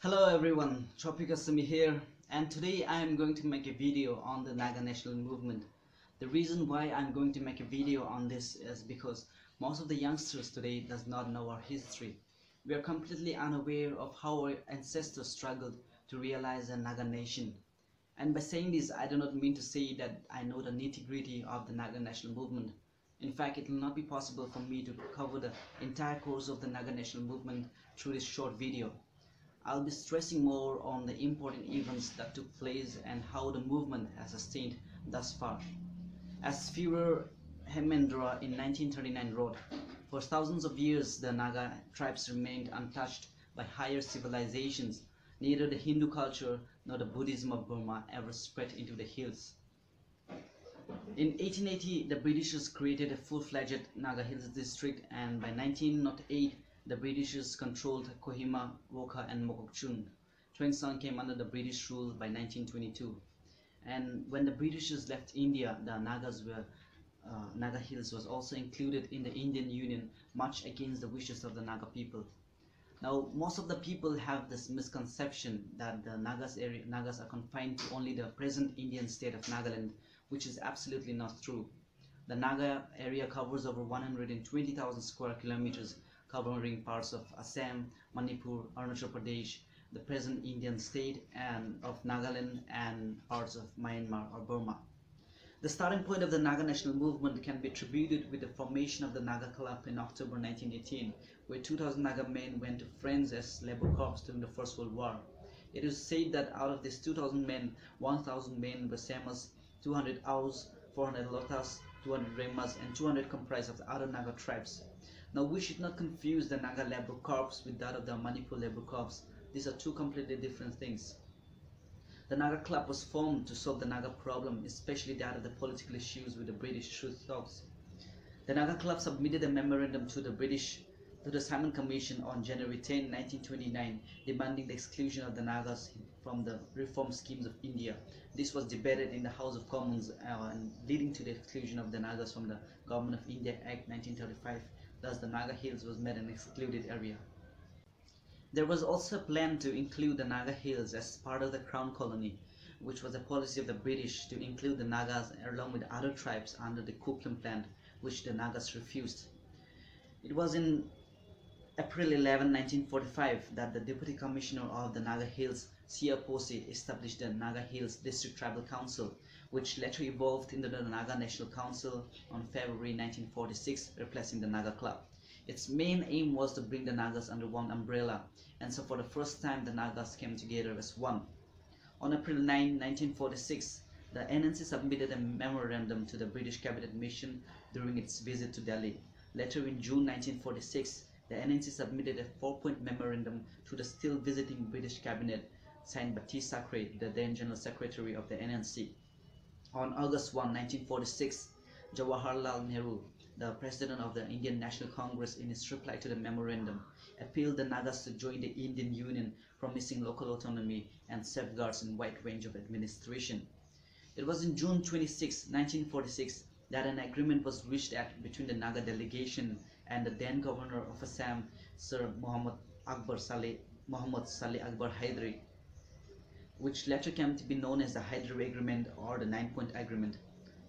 Hello everyone, Tropic Asami here, and today I am going to make a video on the Naga National Movement. The reason why I'm going to make a video on this is because most of the youngsters today does not know our history. We are completely unaware of how our ancestors struggled to realize a Naga nation. And by saying this, I do not mean to say that I know the nitty-gritty of the Naga National Movement. In fact, it will not be possible for me to cover the entire course of the Naga National Movement through this short video. I'll be stressing more on the important events that took place and how the movement has sustained thus far. As Führer Hemendra in 1939 wrote, for thousands of years the Naga tribes remained untouched by higher civilizations. Neither the Hindu culture nor the Buddhism of Burma ever spread into the hills. In 1880, the Britishers created a full-fledged Naga Hills district, and by 1908, the Britishers controlled Kohima, Wokha and Mokokchung. Tuensang came under the British rule by 1922. And when the Britishers left India, the Naga Hills was also included in the Indian Union, much against the wishes of the Naga people. Now, most of the people have this misconception that the Nagas are confined to only the present Indian state of Nagaland, which is absolutely not true. The Naga area covers over 120,000 square kilometers, covering parts of Assam, Manipur, Arunachal Pradesh, the present Indian state and of Nagaland, and parts of Myanmar or Burma. The starting point of the Naga National Movement can be attributed with the formation of the Naga Club in October 1918, where 2,000 Naga men went to France as labor corps during the First World War. It is said that out of these 2,000 men, 1,000 men were Samas, 200 Aus, 400 Lotas, 200 Remas, and 200 comprised of the other Naga tribes. Now, we should not confuse the Naga labor corps with that of the Manipur labor corps. These are two completely different things. The Naga Club was formed to solve the Naga problem, especially that of the political issues with the British truth talks. The Naga Club submitted a memorandum to the Simon Commission on January 10, 1929, demanding the exclusion of the Nagas from the reform schemes of India. This was debated in the House of Commons and leading to the exclusion of the Nagas from the Government of India Act 1935. Thus, the Naga Hills was made an excluded area. There was also a plan to include the Naga Hills as part of the Crown Colony, which was a policy of the British to include the Nagas along with other tribes under the Coupland Plan, which the Nagas refused. It was in April 11, 1945 that the Deputy Commissioner of the Naga Hills, C.R. Posse, established the Naga Hills District Tribal Council, which later evolved into the Naga National Council on February 1946, replacing the Naga Club. Its main aim was to bring the Nagas under one umbrella, and so for the first time the Nagas came together as one. On April 9, 1946, the NNC submitted a memorandum to the British Cabinet Mission during its visit to Delhi. Later in June 1946, the NNC submitted a 4-point memorandum to the still visiting British Cabinet, signed by T. Sakhrie, the then General Secretary of the NNC. On August 1, 1946, Jawaharlal Nehru, the President of the Indian National Congress, in his reply to the memorandum, appealed the Nagas to join the Indian Union, promising local autonomy and safeguards in wide range of administration. It was in June 26, 1946, that an agreement was reached between the Naga delegation and the then Governor of Assam, Sir Muhammad Saleh Akbar Hydari, which later came to be known as the Hydari Agreement or the 9-point agreement.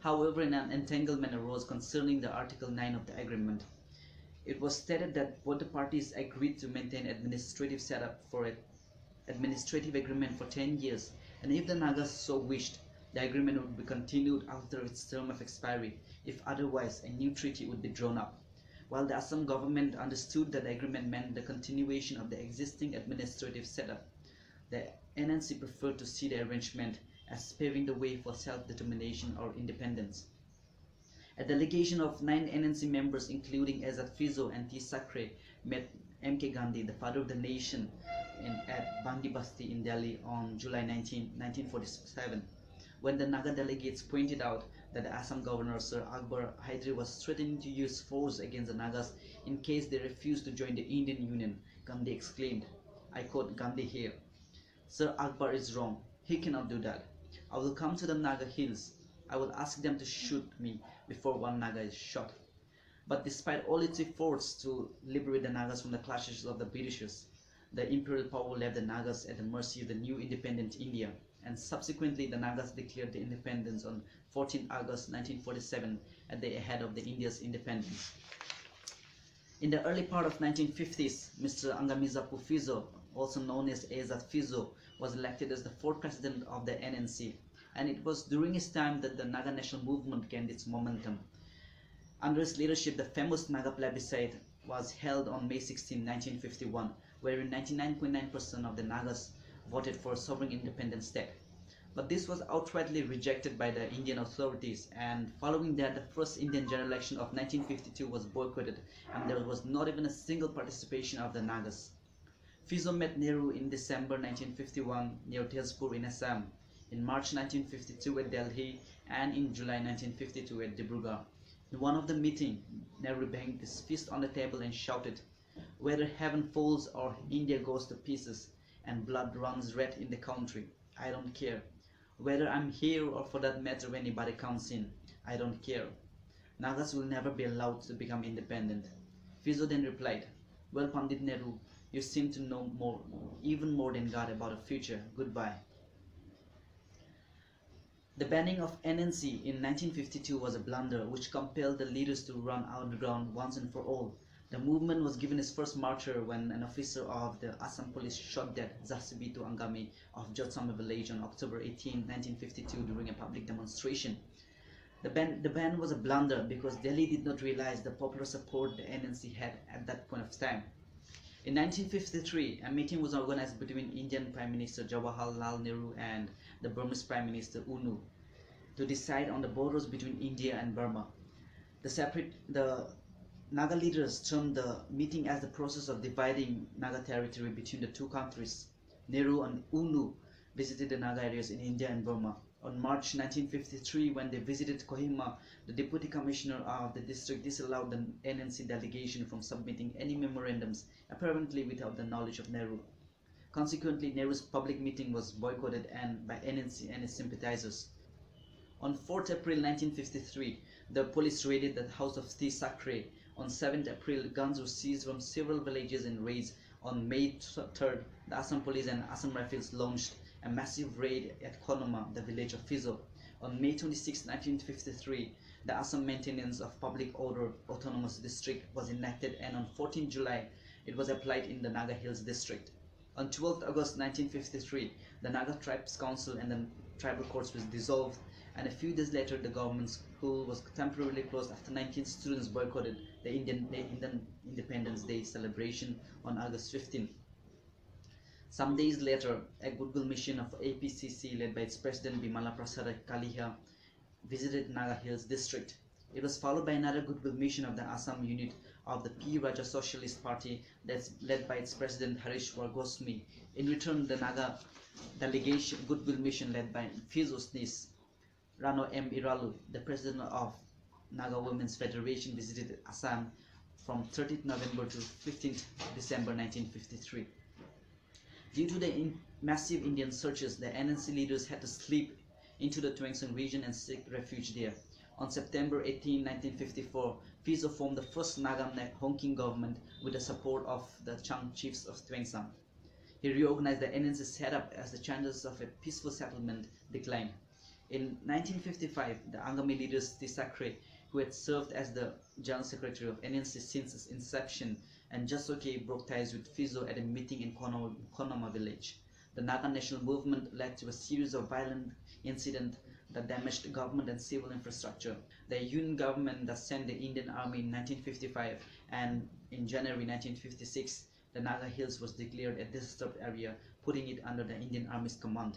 However, an entanglement arose concerning the Article 9 of the agreement. It was stated that both the parties agreed to maintain administrative setup for an administrative agreement for 10 years, and if the Nagas so wished, the agreement would be continued after its term of expiry. If otherwise, a new treaty would be drawn up. While the Assam government understood that the agreement meant the continuation of the existing administrative setup, the NNC preferred to see the arrangement as paving the way for self-determination or independence. A delegation of 9 NNC members, including Azad Fizo and T. Sakhrie, met M.K. Gandhi, the father of the nation, at Bandi Basti in Delhi on July 19, 1947. When the Naga delegates pointed out that the Assam Governor Sir Akbar Hydari was threatening to use force against the Nagas in case they refused to join the Indian Union, Gandhi exclaimed, I quote Gandhi here, "Sir Akbar is wrong. He cannot do that. I will come to the Naga Hills. I will ask them to shoot me before one Naga is shot." But despite all its efforts to liberate the Nagas from the clutches of the Britishers, the imperial power left the Nagas at the mercy of the new independent India, and subsequently the Nagas declared their independence on 14 August 1947 at the head of the India's independence. In the early part of 1950s, Mr. Angamizapu Fizo, also known as Ezat Fizo, was elected as the fourth president of the NNC, and it was during his time that the Naga National Movement gained its momentum. Under his leadership, the famous Naga plebiscite was held on May 16, 1951, wherein 99.9% of the Nagas voted for a sovereign independent state. But this was outrightly rejected by the Indian authorities, and following that, the first Indian general election of 1952 was boycotted, and there was not even a single participation of the Nagas. Fizo met Nehru in December 1951 near Tezpur in Assam, in March 1952 at Delhi, and in July 1952 at Dibrugarh. In one of the meetings, Nehru banged his fist on the table and shouted, "Whether heaven falls or India goes to pieces and blood runs red in the country, I don't care. Whether I'm here or for that matter anybody comes in, I don't care. Nagas will never be allowed to become independent." Fizo then replied, "Well, Pandit Nehru, you seem to know more, even more than God about the future. Goodbye." The banning of NNC in 1952 was a blunder which compelled the leaders to run underground once and for all. The movement was given its first martyr when an officer of the Assam police shot dead Zasibitu Angami of Jotsama village on October 18, 1952 during a public demonstration. The ban was a blunder because Delhi did not realize the popular support the NNC had at that point of time. In 1953, a meeting was organized between Indian Prime Minister Jawaharlal Nehru and the Burmese Prime Minister UNU to decide on the borders between India and Burma. The Naga leaders termed the meeting as the process of dividing Naga territory between the two countries. Nehru and UNU visited the Naga areas in India and Burma. On March 1953, when they visited Kohima, the Deputy Commissioner of the district disallowed the NNC delegation from submitting any memorandums, apparently without the knowledge of Nehru. Consequently, Nehru's public meeting was boycotted by NNC and its sympathizers. On 4th April 1953, the police raided the house of T. Sakhrie. On 7th April, guns were seized from several villages in raids. On May 3rd, the Assam Police and Assam Rifles launched a massive raid at Konoma, the village of Fizo. On May 26, 1953, the Assam Maintenance of Public Order Autonomous District was enacted, and on 14 July, it was applied in the Naga Hills district. On 12 August 1953, the Naga Tribes Council and the tribal courts was dissolved, and a few days later, the government school was temporarily closed after 19 students boycotted the Indian Independence Day celebration on August 15. Some days later, a goodwill mission of APCC led by its president Bimala Prasad Kaliha visited Naga Hills district. It was followed by another goodwill mission of the Assam unit of the P. Raja Socialist Party that's led by its president Harishwar Goswami. In return, the Naga delegation goodwill mission led by Fizo's niece Rano M. Iralu, the president of Naga Women's Federation, visited Assam from 30th November to 15th December 1953. Due to the massive Indian searches, the NNC leaders had to sleep into the Twangsang region and seek refuge there. On September 18, 1954, Fizo formed the first Naga Honking government with the support of the Chang chiefs of Twangsang. He reorganized the NNC setup as the chances of a peaceful settlement declined. In 1955, the Angami leaders T. Sakhrie, who had served as the General Secretary of NNC since its inception, and Jasoke broke ties with Fizo at a meeting in Konoma village. The Naga National Movement led to a series of violent incidents that damaged government and civil infrastructure. The Union government that sent the Indian Army in 1955, and in January 1956, the Naga Hills was declared a disturbed area, putting it under the Indian Army's command.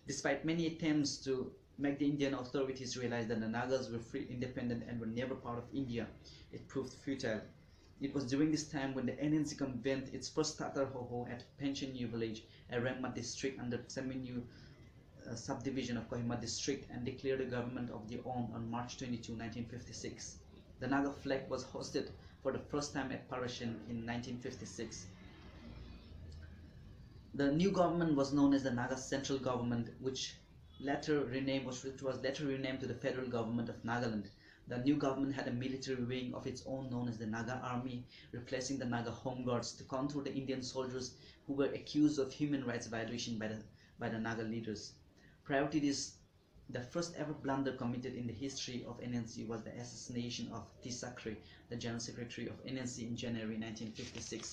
Despite many attempts to make the Indian authorities realize that the Nagas were free, independent, and were never part of India, it proved futile. It was during this time when the NNC convened its first Tatar Hoho at Penchenu village, a Rangma district under Seminu subdivision of Kohima district, and declared a government of their own on March 22, 1956. The Naga flag was hosted for the first time at Parashin in 1956. The new government was known as the Naga Central Government, which was later renamed to the Federal Government of Nagaland. The new government had a military wing of its own known as the Naga Army, replacing the Naga Home Guards to counter the Indian soldiers who were accused of human rights violation by the Naga leaders. Prior to this, the first ever blunder committed in the history of NNC was the assassination of Sakhrie, the General Secretary of NNC, in January 1956.